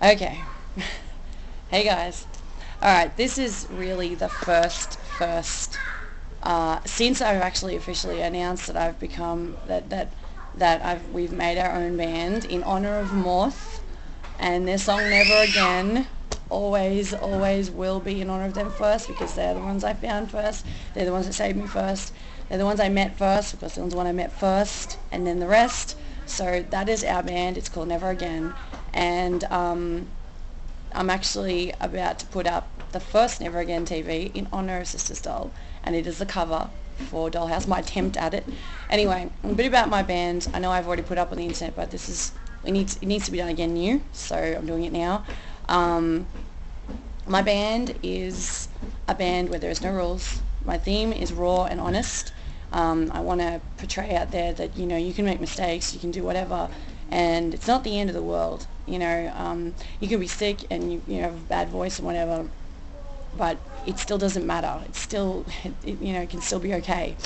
Okay. Hey guys. Alright, this is really the first, since I've actually officially announced that I've become, we've made our own band in honor of Morth and their song Never Again. Always will be in honor of them first, because they're the ones I found first. They're the ones that saved me first. They're the ones I met first, because they're the one I met first, and then the rest. So that is our band. It's called Never Again. And I'm actually about to put up the first Never Again TV in honor of Sister's Doll, and it is the cover for Dollhouse, my attempt at it. Anyway, a bit about my band. I know I've already put up on the internet, but it needs to be done again new, so I'm doing it now. My band is a band where there is no rules. My theme is raw and honest. I want to portray out there that, you can make mistakes, you can do whatever, and it's not the end of the world. You can be sick and you have a bad voice and whatever, but it still doesn't matter. It's still, it can still be okay.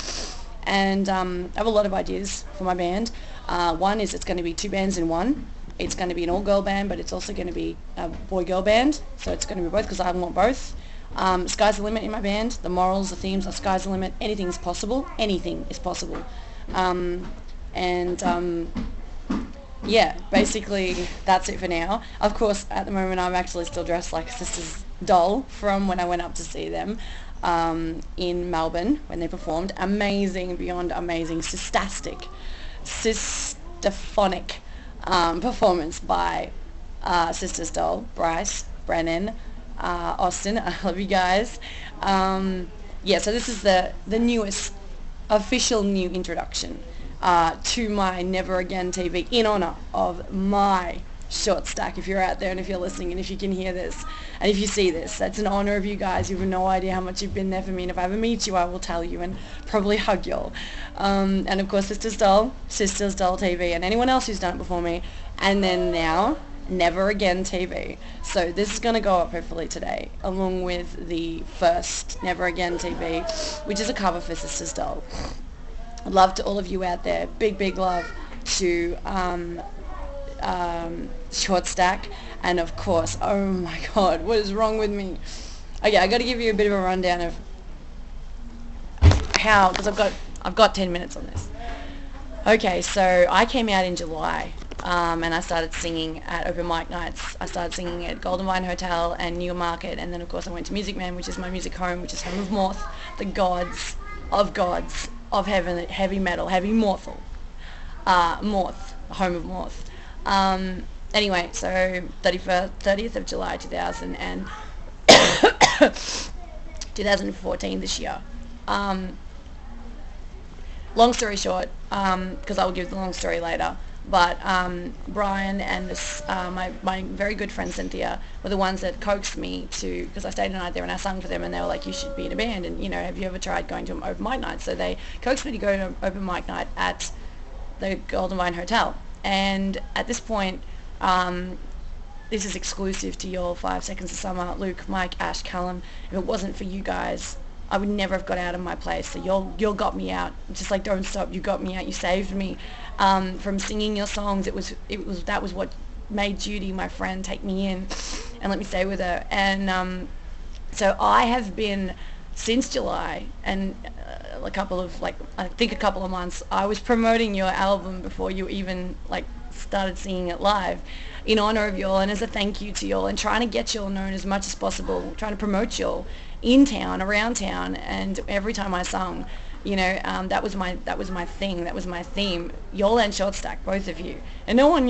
And I have a lot of ideas for my band. One is it's going to be two bands in one. It's going to be an all-girl band, but it's also going to be a boy-girl band. So it's going to be both, because I want both. Sky's the limit in my band. The morals, the themes are sky's the limit. Anything is possible. Anything is possible. Yeah, basically that's it for now. Of course, at the moment I'm actually still dressed like Sister's Doll from when I went up to see them in Melbourne when they performed. Amazing, beyond amazing, systaphonic performance by Sister's Doll, Bryce, Brennan, Austin. I love you guys. Yeah, so this is the newest official new introduction to my Never Again TV in honor of my short stack. If you're out there and if you're listening and if you can hear this and if you see this, that's in honor of you guys. You have no idea how much you've been there for me, and if I ever meet you I will tell you and probably hug y'all. And of course Sister's Doll TV, and anyone else who's done it before me, and then now Never Again TV. So this is going to go up hopefully today, along with the first Never Again TV, which is a cover for Sister's Doll. Love to all of you out there. Big love to Short Stack, and of course, oh my god, what is wrong with me? Okay, I got to give you a bit of a rundown of how, because I've got 10 minutes on this. Okay, so I came out in July, and I started singing at open mic nights. I started singing at Golden Vine Hotel and Newmarket, and then of course I went to Music Man, which is my music home, which is home of Morth, the gods of heaven, heavy metal, heavy mortal, Morth, home of Morth. Anyway, so 30th of July 2014 this year. Long story short, because I will give the long story later, but Brian and my very good friend Cynthia were the ones that coaxed me to, because I stayed a night there and I sung for them, and they were like, you should be in a band, and have you ever tried going to an open mic night? So they coaxed me to go to an open mic night at the Golden Vine Hotel. And at this point, this is exclusive to your 5 Seconds of Summer, Luke, Mike, Ash, Callum. If it wasn't for you guys, I would never have got out of my place. So y'all got me out. Just like Don't Stop, you got me out. You saved me from singing your songs. That was what made Judy, my friend, take me in and let me stay with her. And so I have been, since July, and a couple of months, I was promoting your album before you even started singing it live, in honor of y'all and as a thank you to y'all, and trying to get y'all known as much as possible, trying to promote y'all in town, around town. And every time I sung, that was my thing, that was my theme, y'all and Short Stack, both of you, and no one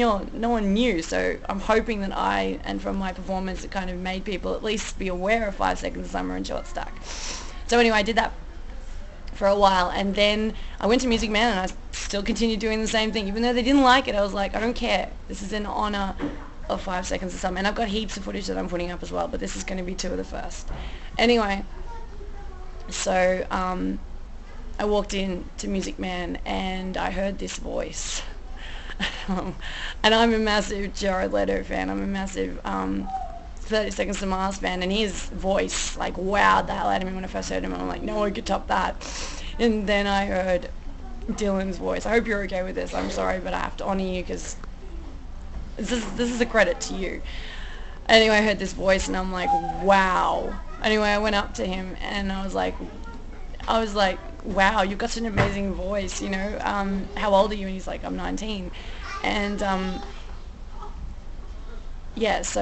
knew. So I'm hoping that and from my performance, it kind of made people at least be aware of 5 Seconds of Summer and Short Stack. So anyway, I did that for a while, and then I went to Music Man, and I still continued doing the same thing, even though they didn't like it. I was like, I don't care, this is in honor of 5 Seconds of Summer, and I've got heaps of footage that I'm putting up as well, but this is going to be two of the first. Anyway, so I walked in to Music Man and I heard this voice. And I'm a massive Jared Leto fan. I'm a massive 30 Seconds to Mars fan, and his voice wowed the hell out of me when I first heard him. I'm like, no one could top that. And then I heard Dylan's voice. I hope you're okay with this. I'm sorry, but I have to honor you because this is a credit to you. Anyway, I heard this voice and I'm like, wow. Anyway, I went up to him and I was like, wow, you've got such an amazing voice, you know. How old are you? And he's like, I'm 19. And yeah, so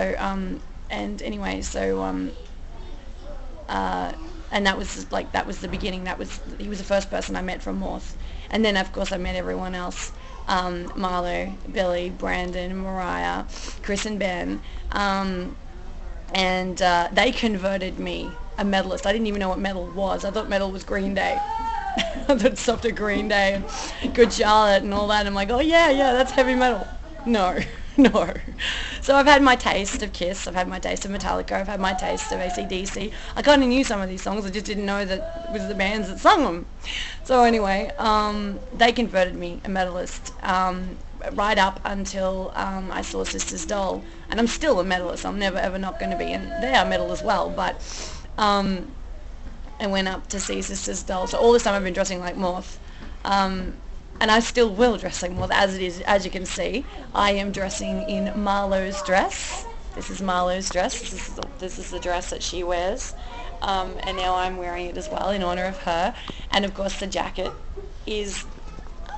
and anyway, so and that was like, that was the beginning. He was the first person I met from Morse, and then of course I met everyone else. Marlo, Billy, Brandon, Mariah, Chris and Ben, and they converted me a metalist. I didn't even know what metal was. I thought metal was Green Day. I thought it stopped at Green Day and Good Charlotte and all that. I'm like, oh yeah, that's heavy metal. No, no. So I've had my taste of Kiss, I've had my taste of Metallica, I've had my taste of AC/DC. I kind of knew some of these songs, I just didn't know that it was the bands that sung them. So anyway, they converted me a metalist right up until I saw Sisters Doll. And I'm still a metalist, I'm never ever not going to be, and they are metal as well, but I went up to see Sisters Doll. So all this time I've been dressing like Morph. And I still will dress like Morph, as it is, as you can see. I am dressing in Marlo's dress. This is Marlo's dress. This is the dress that she wears. And now I'm wearing it as well in honor of her. And of course the jacket is,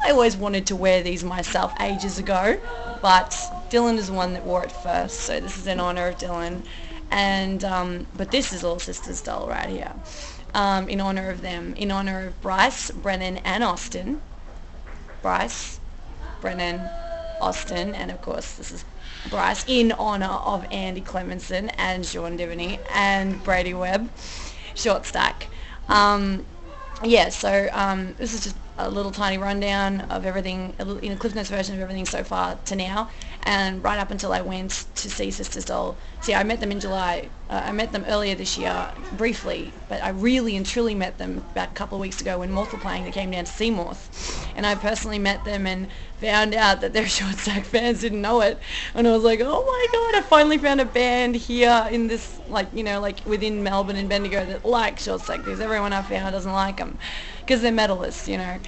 I always wanted to wear these myself ages ago, but Dylan is the one that wore it first. So this is in honor of Dylan. And, but this is all Sisters Doll right here. In honor of them, in honor of Bryce, Brennan and Austin. Bryce, Brennan, Austin, and of course this is Bryce in honor of Andy Clemenson and Sean Divany and Brady Webb, short stack. Yeah, so this is just a little tiny rundown of everything, in a Cliff Notes version of everything so far to now, and right up until I went to see Sisters Doll. See, I met them in July. I met them earlier this year, briefly, but I really and truly met them about a couple of weeks ago when Morph were playing. They came down to see Morph, and I personally met them and found out that their short stack fans didn't know it, and I was like, oh my god, I finally found a band here in this, like, you know, like within Melbourne and Bendigo that like short stack, because everyone I found doesn't like them because they're metalists, you know.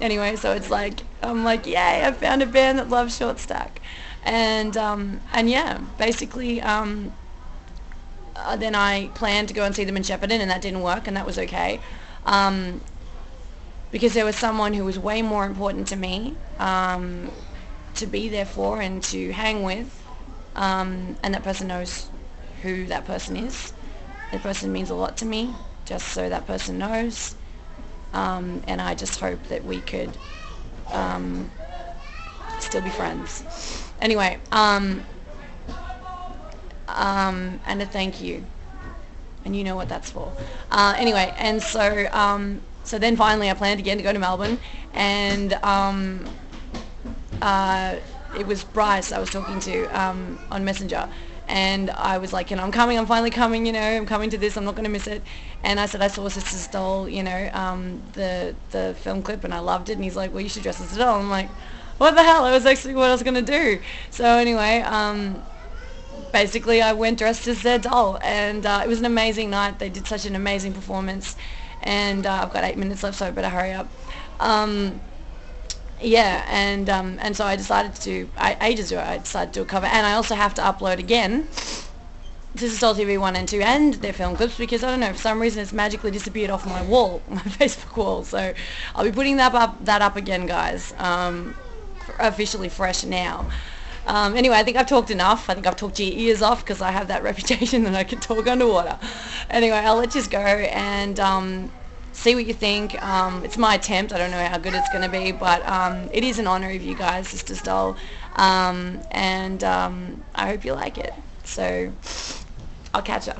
Anyway, so it's like, I'm like, yay, I found a band that loves short stack. And yeah, basically, then I planned to go and see them in Shepparton, and that didn't work, and that was okay. Because there was someone who was way more important to me to be there for and to hang with, and that person knows who that person is. That person means a lot to me, just so that person knows. And I just hope that we could still be friends. Anyway, and a thank you. And you know what that's for. Anyway, and so so then finally I planned again to go to Melbourne, and it was Bryce I was talking to on Messenger. And I was like, you know, I'm finally coming, you know, I'm coming to this, I'm not going to miss it. And I said, I saw Sisters Doll, you know, the film clip, and I loved it. And he's like, well, you should dress as a doll. I'm like, what the hell? That was actually what I was going to do. So anyway, basically I went dressed as their doll, and it was an amazing night. They did such an amazing performance. And I've got 8 minutes left, so I better hurry up. Yeah, and so I decided to, ages ago, I decided to do a cover, and I also have to upload again Sisters Doll TV 1 and 2 and their film clips, because I don't know, for some reason it's magically disappeared off my wall, my Facebook wall, so I'll be putting that up again, guys, officially fresh now. Anyway, I think I've talked enough. I think I've talked your ears off, because I have that reputation that I can talk underwater. Anyway, I'll let you go, and see what you think. It's my attempt. I don't know how good it's going to be, but it is an honor of you guys, Sisters Doll, and I hope you like it. So I'll catch ya.